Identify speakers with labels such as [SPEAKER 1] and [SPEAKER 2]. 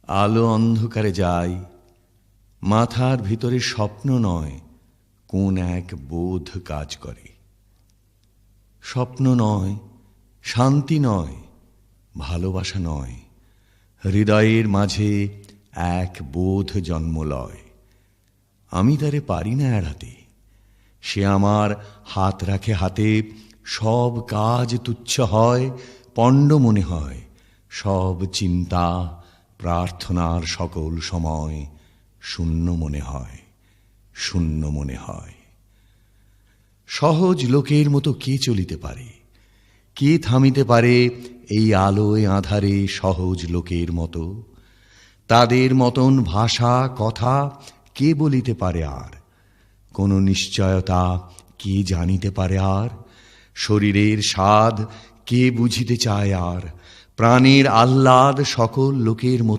[SPEAKER 1] আলো অন্ধকারে যায়, মাথার ভিতরে স্বপ্ন নয়, কোন এক বোধ কাজ করে। স্বপ্ন নয়, শান্তি নয়, ভালোবাসা নয়, হৃদয়ের মাঝে এক বোধ জন্ম লয়। আমি তারে পারি না এড়াতে, সে আমার হাত রাখে হাতে। সব কাজ তুচ্ছ হয়, পণ্ড মনে হয়, সব চিন্তা প্রার্থনার সকল সময় শূন্য মনে হয়, শূন্য মনে হয়। সহজ লোকের মতো কে চলিতে পারে, কে থামিতে পারে এই আলোয় আঁধারে সহজ লোকের মতো? তাদের মতন ভাষা কথা কে বলিতে পারে আর? কোন নিশ্চয়তা কে জানিতে পারে আর? শরীরের স্বাদ কে বুঝিতে চায় আর? প্রাণের আহ্লাদ সকল লোকের মতো